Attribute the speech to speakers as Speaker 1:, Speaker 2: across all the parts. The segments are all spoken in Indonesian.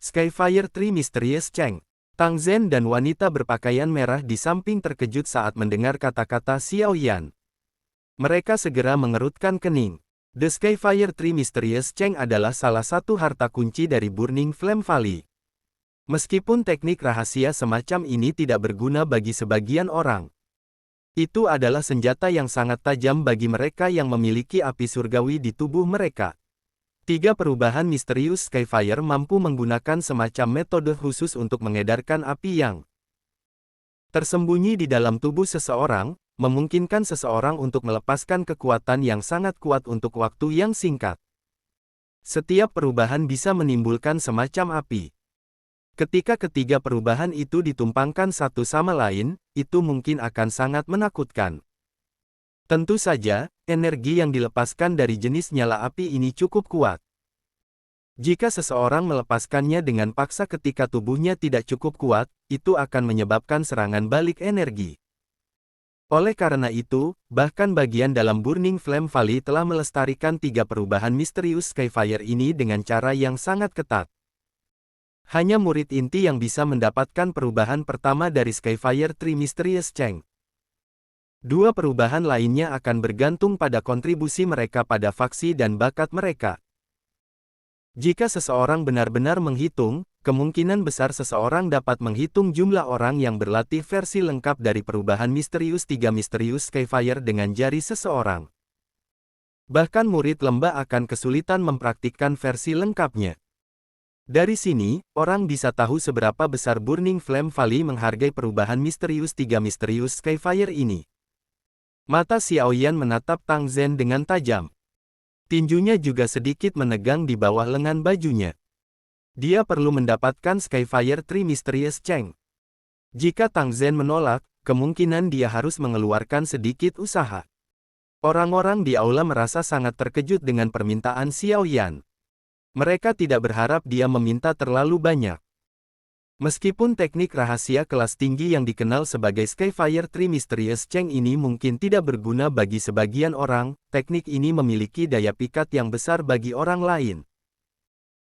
Speaker 1: Skyfire Tree Mysterious Cheng. Tang Zhen dan wanita berpakaian merah di samping terkejut saat mendengar kata-kata Xiao Yan. Mereka segera mengerutkan kening. The Skyfire Tree Mysterious Cheng adalah salah satu harta kunci dari Burning Flame Valley. Meskipun teknik rahasia semacam ini tidak berguna bagi sebagian orang, itu adalah senjata yang sangat tajam bagi mereka yang memiliki api surgawi di tubuh mereka. 3 perubahan misterius Skyfire mampu menggunakan semacam metode khusus untuk mengedarkan api yang tersembunyi di dalam tubuh seseorang, memungkinkan seseorang untuk melepaskan kekuatan yang sangat kuat untuk waktu yang singkat. Setiap perubahan bisa menimbulkan semacam api. Ketika ketiga perubahan itu ditumpangkan satu sama lain, itu mungkin akan sangat menakutkan. Tentu saja, energi yang dilepaskan dari jenis nyala api ini cukup kuat. Jika seseorang melepaskannya dengan paksa ketika tubuhnya tidak cukup kuat, itu akan menyebabkan serangan balik energi. Oleh karena itu, bahkan bagian dalam Burning Flame Valley telah melestarikan 3 perubahan misterius Skyfire ini dengan cara yang sangat ketat. Hanya murid inti yang bisa mendapatkan perubahan pertama dari Skyfire Tree Mysterious Cheng. 2 perubahan lainnya akan bergantung pada kontribusi mereka pada faksi dan bakat mereka. Jika seseorang benar-benar menghitung, kemungkinan besar seseorang dapat menghitung jumlah orang yang berlatih versi lengkap dari perubahan misterius 3 misterius Skyfire dengan jari seseorang. Bahkan murid lembah akan kesulitan mempraktikkan versi lengkapnya. Dari sini, orang bisa tahu seberapa besar Burning Flame Valley menghargai perubahan misterius 3 misterius Skyfire ini. Mata Xiao Yan menatap Tang Zhen dengan tajam. Tinjunya juga sedikit menegang di bawah lengan bajunya. Dia perlu mendapatkan Skyfire Tree Mysterious Cheng. Jika Tang Zhen menolak, kemungkinan dia harus mengeluarkan sedikit usaha. Orang-orang di aula merasa sangat terkejut dengan permintaan Xiao Yan. Mereka tidak berharap dia meminta terlalu banyak. Meskipun teknik rahasia kelas tinggi yang dikenal sebagai Skyfire Tree Mysterious Cheng ini mungkin tidak berguna bagi sebagian orang, teknik ini memiliki daya pikat yang besar bagi orang lain.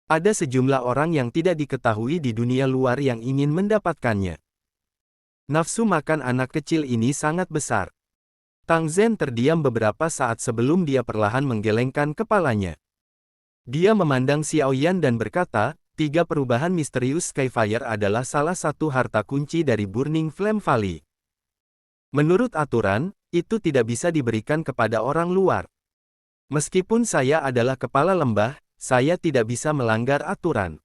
Speaker 1: Ada sejumlah orang yang tidak diketahui di dunia luar yang ingin mendapatkannya. Nafsu makan anak kecil ini sangat besar. Tang Zhen terdiam beberapa saat sebelum dia perlahan menggelengkan kepalanya. Dia memandang Xiao Yan dan berkata, 3 perubahan misterius Skyfire adalah salah satu harta kunci dari Burning Flame Valley. Menurut aturan, itu tidak bisa diberikan kepada orang luar. Meskipun saya adalah kepala lembah, saya tidak bisa melanggar aturan.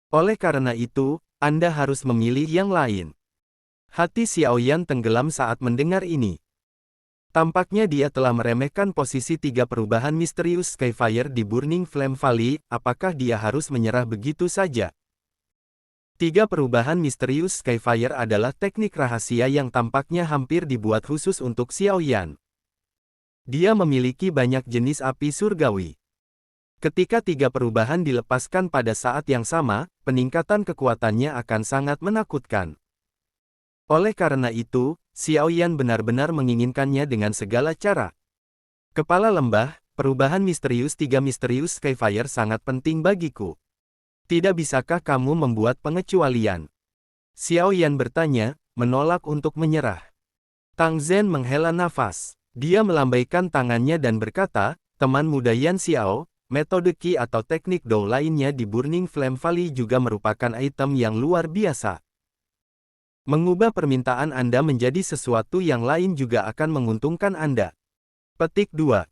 Speaker 1: Oleh karena itu, Anda harus memilih yang lain. Hati Xiao Yan tenggelam saat mendengar ini. Tampaknya dia telah meremehkan posisi 3 perubahan misterius Skyfire di Burning Flame Valley, apakah dia harus menyerah begitu saja? 3 perubahan misterius Skyfire adalah teknik rahasia yang tampaknya hampir dibuat khusus untuk Xiao Yan. Dia memiliki banyak jenis api surgawi. Ketika 3 perubahan dilepaskan pada saat yang sama, peningkatan kekuatannya akan sangat menakutkan. Oleh karena itu, Xiao Yan benar-benar menginginkannya dengan segala cara. Kepala lembah, perubahan misterius 3 misterius Skyfire sangat penting bagiku. Tidak bisakah kamu membuat pengecualian? Xiao Yan bertanya, menolak untuk menyerah. Tang Zhen menghela nafas. Dia melambaikan tangannya dan berkata, teman muda Yan Xiao, metode Qi atau teknik Dou lainnya di Burning Flame Valley juga merupakan item yang luar biasa. Mengubah permintaan Anda menjadi sesuatu yang lain juga akan menguntungkan Anda. Petik 2.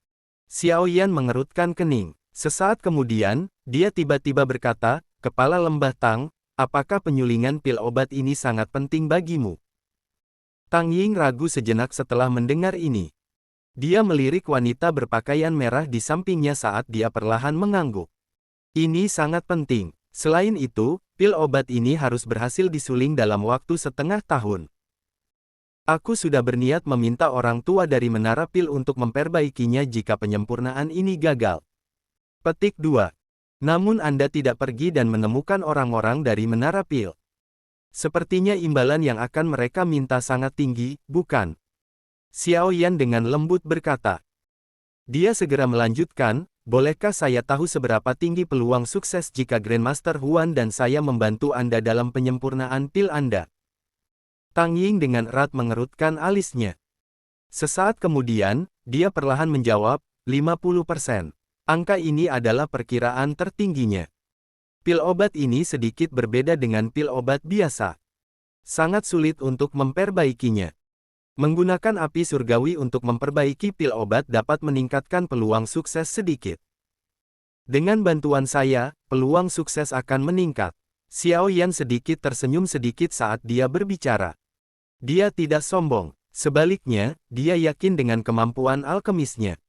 Speaker 1: Xiao Yan mengerutkan kening. Sesaat kemudian, dia tiba-tiba berkata, Kepala Lembah Tang, apakah penyulingan pil obat ini sangat penting bagimu? Tang Ying ragu sejenak setelah mendengar ini. Dia melirik wanita berpakaian merah di sampingnya saat dia perlahan mengangguk. Ini sangat penting. Selain itu, pil obat ini harus berhasil disuling dalam waktu setengah tahun. Aku sudah berniat meminta orang tua dari Menara Pil untuk memperbaikinya jika penyempurnaan ini gagal. Petik 2. Namun Anda tidak pergi dan menemukan orang-orang dari Menara Pil. Sepertinya imbalan yang akan mereka minta sangat tinggi, bukan? Xiao Yan dengan lembut berkata. Dia segera melanjutkan, bolehkah saya tahu seberapa tinggi peluang sukses jika Grandmaster Huan dan saya membantu Anda dalam penyempurnaan pil Anda? Tang Ying dengan erat mengerutkan alisnya. Sesaat kemudian, dia perlahan menjawab, 50%. Angka ini adalah perkiraan tertingginya. Pil obat ini sedikit berbeda dengan pil obat biasa. Sangat sulit untuk memperbaikinya. Menggunakan api surgawi untuk memperbaiki pil obat dapat meningkatkan peluang sukses sedikit. Dengan bantuan saya, peluang sukses akan meningkat. Xiao Yan sedikit tersenyum sedikit saat dia berbicara. Dia tidak sombong. Sebaliknya, dia yakin dengan kemampuan alkemisnya.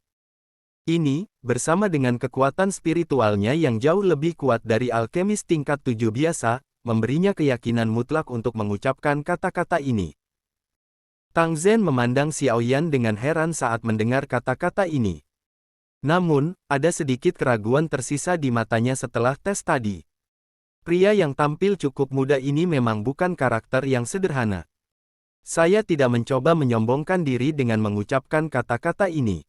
Speaker 1: Ini, bersama dengan kekuatan spiritualnya yang jauh lebih kuat dari alkemis tingkat 7 biasa, memberinya keyakinan mutlak untuk mengucapkan kata-kata ini. Tang Zhen memandang Xiao Yan dengan heran saat mendengar kata-kata ini. Namun, ada sedikit keraguan tersisa di matanya setelah tes tadi. Pria yang tampil cukup muda ini memang bukan karakter yang sederhana. Saya tidak mencoba menyombongkan diri dengan mengucapkan kata-kata ini.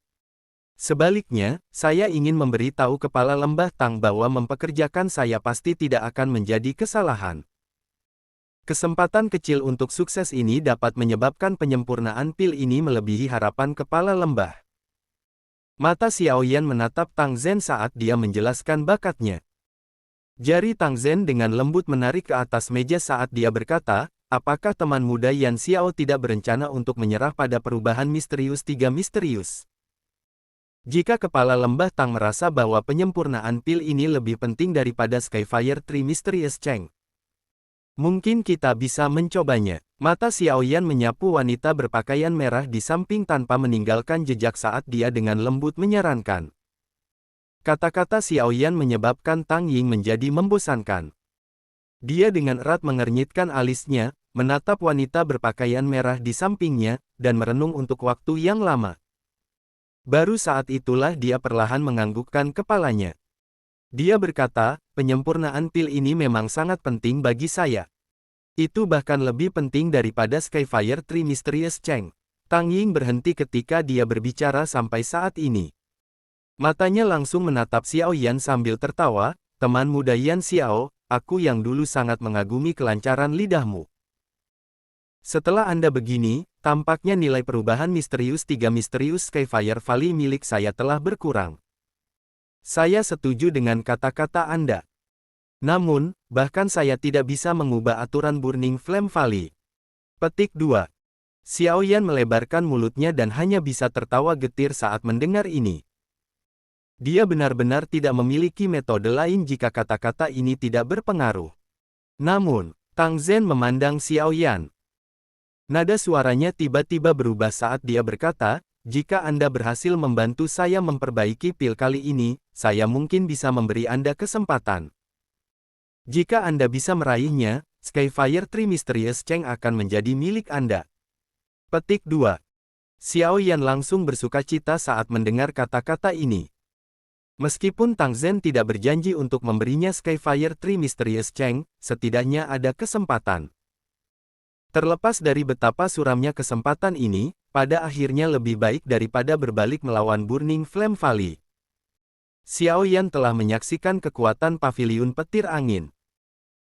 Speaker 1: Sebaliknya, saya ingin memberitahu Kepala Lembah Tang bahwa mempekerjakan saya pasti tidak akan menjadi kesalahan. Kesempatan kecil untuk sukses ini dapat menyebabkan penyempurnaan pil ini melebihi harapan Kepala Lembah. Mata Xiao Yan menatap Tang Zhen saat dia menjelaskan bakatnya. Jari Tang Zhen dengan lembut menarik ke atas meja saat dia berkata, apakah teman muda Yan Xiao tidak berencana untuk menyerah pada perubahan misterius 3 misterius? Jika Kepala Lembah Tang merasa bahwa penyempurnaan pil ini lebih penting daripada Skyfire 3 Mysterious Cheng, mungkin kita bisa mencobanya. Mata Xiao Yan menyapu wanita berpakaian merah di samping tanpa meninggalkan jejak saat dia dengan lembut menyarankan. Kata-kata Xiao Yan menyebabkan Tang Ying menjadi membosankan. Dia dengan erat mengernyitkan alisnya, menatap wanita berpakaian merah di sampingnya, dan merenung untuk waktu yang lama. Baru saat itulah dia perlahan menganggukkan kepalanya. Dia berkata, penyempurnaan pil ini memang sangat penting bagi saya. Itu bahkan lebih penting daripada Skyfire 3 Mysterious Cheng. Tang Ying berhenti ketika dia berbicara sampai saat ini. Matanya langsung menatap Xiao Yan sambil tertawa, teman muda Yan Xiao, aku yang dulu sangat mengagumi kelancaran lidahmu. Setelah Anda begini, tampaknya nilai perubahan misterius 3 misterius Skyfire Valley milik saya telah berkurang. Saya setuju dengan kata-kata Anda. Namun, bahkan saya tidak bisa mengubah aturan Burning Flame Valley. Petik 2. Xiao Yan melebarkan mulutnya dan hanya bisa tertawa getir saat mendengar ini. Dia benar-benar tidak memiliki metode lain jika kata-kata ini tidak berpengaruh. Namun, Tang Zhen memandang Xiao Yan. Nada suaranya tiba-tiba berubah saat dia berkata, jika Anda berhasil membantu saya memperbaiki pil kali ini, saya mungkin bisa memberi Anda kesempatan. Jika Anda bisa meraihnya, Skyfire 3 Mysterious Cheng akan menjadi milik Anda. Petik 2. Xiao Yan langsung bersukacita saat mendengar kata-kata ini. Meskipun Tang Zhen tidak berjanji untuk memberinya Skyfire 3 Mysterious Cheng, setidaknya ada kesempatan. Terlepas dari betapa suramnya kesempatan ini, pada akhirnya lebih baik daripada berbalik melawan Burning Flame Valley. Xiao Yan telah menyaksikan kekuatan paviliun petir angin.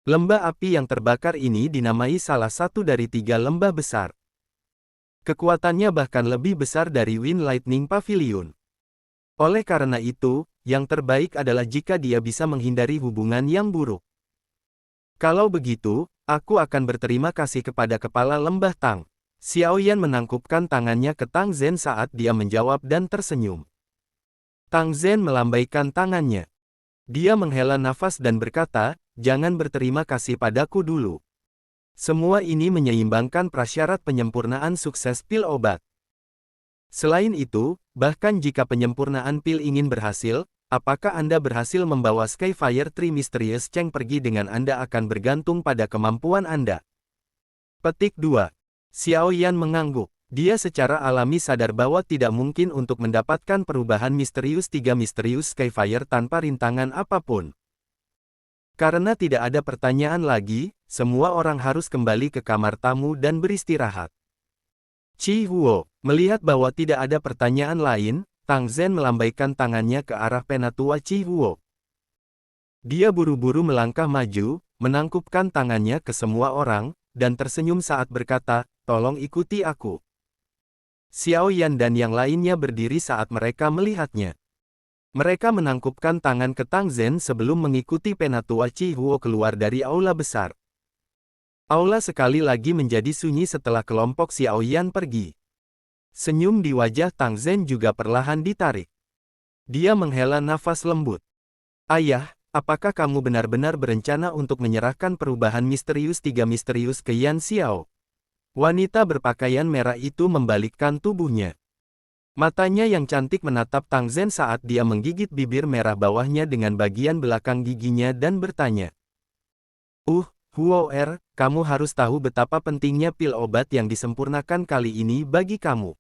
Speaker 1: Lembah api yang terbakar ini dinamai salah satu dari 3 lembah besar. Kekuatannya bahkan lebih besar dari Wind Lightning Pavilion. Oleh karena itu, yang terbaik adalah jika dia bisa menghindari hubungan yang buruk. Kalau begitu, aku akan berterima kasih kepada Kepala Lembah Tang. Xiao Yan menangkupkan tangannya ke Tang Zhen saat dia menjawab dan tersenyum. Tang Zhen melambaikan tangannya. Dia menghela nafas dan berkata, jangan berterima kasih padaku dulu. Semua ini menyeimbangkan prasyarat penyempurnaan sukses pil obat. Selain itu, bahkan jika penyempurnaan pil ingin berhasil, apakah Anda berhasil membawa Skyfire 3 Mysterious Cheng pergi dengan Anda akan bergantung pada kemampuan Anda. Petik 2. Xiao Yan mengangguk. Dia secara alami sadar bahwa tidak mungkin untuk mendapatkan perubahan misterius 3 misterius Skyfire tanpa rintangan apapun. Karena tidak ada pertanyaan lagi, semua orang harus kembali ke kamar tamu dan beristirahat. Chi Huo, melihat bahwa tidak ada pertanyaan lain, Tang Zhen melambaikan tangannya ke arah Penatua Chi Huo. Dia buru-buru melangkah maju, menangkupkan tangannya ke semua orang, dan tersenyum saat berkata, "Tolong ikuti aku." Xiao Yan dan yang lainnya berdiri saat mereka melihatnya. Mereka menangkupkan tangan ke Tang Zhen sebelum mengikuti Penatua Chi Huo keluar dari aula besar. Aula sekali lagi menjadi sunyi setelah kelompok Xiao Yan pergi. Senyum di wajah Tang Zhen juga perlahan ditarik. Dia menghela nafas lembut. "Ayah, apakah kamu benar-benar berencana untuk menyerahkan perubahan misterius ke Yan Xiao?" Wanita berpakaian merah itu membalikkan tubuhnya. Matanya yang cantik menatap Tang Zhen saat dia menggigit bibir merah bawahnya dengan bagian belakang giginya dan bertanya. Huo kamu harus tahu betapa pentingnya pil obat yang disempurnakan kali ini bagi kamu.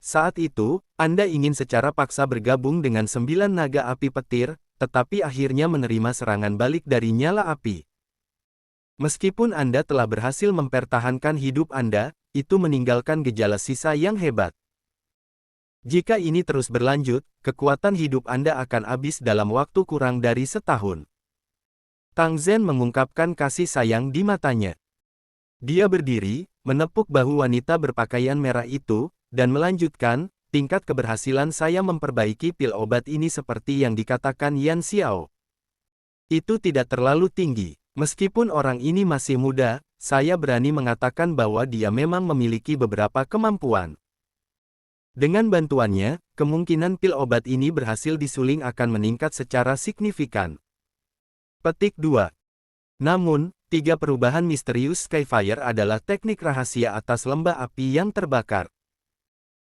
Speaker 1: Saat itu, Anda ingin secara paksa bergabung dengan 9 naga api petir, tetapi akhirnya menerima serangan balik dari nyala api. Meskipun Anda telah berhasil mempertahankan hidup Anda, itu meninggalkan gejala sisa yang hebat. Jika ini terus berlanjut, kekuatan hidup Anda akan habis dalam waktu kurang dari setahun. Tang Zhen mengungkapkan kasih sayang di matanya. Dia berdiri, menepuk bahu wanita berpakaian merah itu, dan melanjutkan, tingkat keberhasilan saya memperbaiki pil obat ini seperti yang dikatakan Yan Xiao. Itu tidak terlalu tinggi. Meskipun orang ini masih muda, saya berani mengatakan bahwa dia memang memiliki beberapa kemampuan. Dengan bantuannya, kemungkinan pil obat ini berhasil disuling akan meningkat secara signifikan. Petik 2. Namun, 3 perubahan misterius Skyfire adalah teknik rahasia atas lembah api yang terbakar.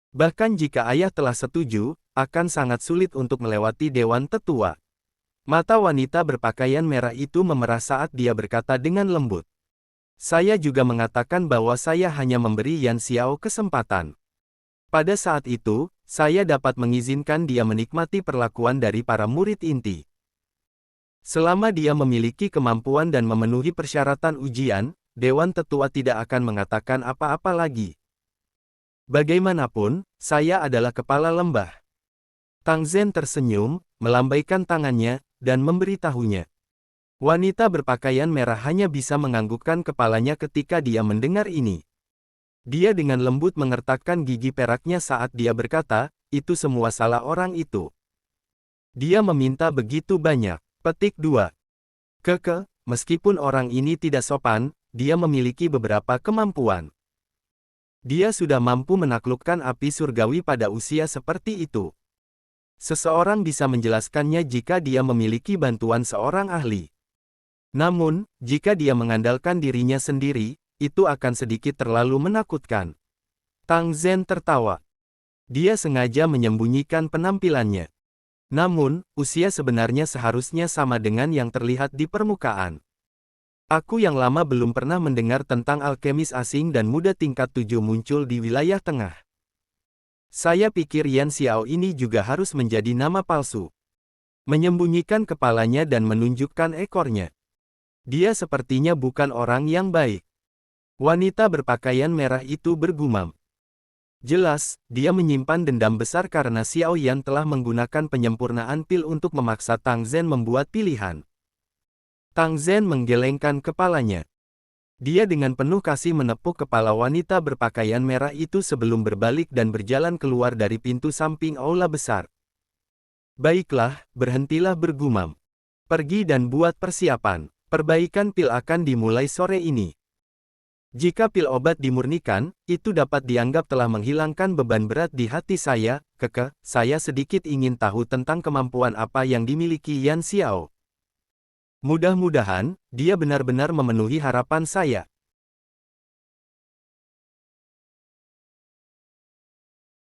Speaker 1: Bahkan jika ayah telah setuju, akan sangat sulit untuk melewati Dewan Tetua. Mata wanita berpakaian merah itu memerah saat dia berkata dengan lembut. Saya juga mengatakan bahwa saya hanya memberi Yan Xiao kesempatan. Pada saat itu, saya dapat mengizinkan dia menikmati perlakuan dari para murid inti. Selama dia memiliki kemampuan dan memenuhi persyaratan ujian, Dewan Tetua tidak akan mengatakan apa-apa lagi. Bagaimanapun, saya adalah kepala lembah. Tang Zhen tersenyum, melambaikan tangannya, dan memberitahunya. Wanita berpakaian merah hanya bisa menganggukkan kepalanya ketika dia mendengar ini. Dia dengan lembut mengertakkan gigi peraknya saat dia berkata, itu semua salah orang itu. Dia meminta begitu banyak. Petik 2. Meskipun orang ini tidak sopan, dia memiliki beberapa kemampuan. Dia sudah mampu menaklukkan api surgawi pada usia seperti itu. Seseorang bisa menjelaskannya jika dia memiliki bantuan seorang ahli. Namun, jika dia mengandalkan dirinya sendiri, itu akan sedikit terlalu menakutkan. Tang Zhen tertawa. Dia sengaja menyembunyikan penampilannya. Namun, usia sebenarnya seharusnya sama dengan yang terlihat di permukaan. Aku yang lama belum pernah mendengar tentang alkemis asing dan muda tingkat 7 muncul di wilayah tengah. Saya pikir Yan Xiao ini juga harus menjadi nama palsu. Menyembunyikan kepalanya dan menunjukkan ekornya. Dia sepertinya bukan orang yang baik. Wanita berpakaian merah itu bergumam. Jelas, dia menyimpan dendam besar karena Xiao Yan telah menggunakan penyempurnaan pil untuk memaksa Tang Zhen membuat pilihan. Tang Zhen menggelengkan kepalanya. Dia dengan penuh kasih menepuk kepala wanita berpakaian merah itu sebelum berbalik dan berjalan keluar dari pintu samping aula besar. Baiklah, berhentilah bergumam. Pergi dan buat persiapan. Perbaikan pil akan dimulai sore ini. Jika pil obat dimurnikan, itu dapat dianggap telah menghilangkan beban berat di hati saya. Saya sedikit ingin tahu tentang kemampuan apa yang dimiliki Yan Xiao. Mudah-mudahan, dia benar-benar memenuhi harapan saya.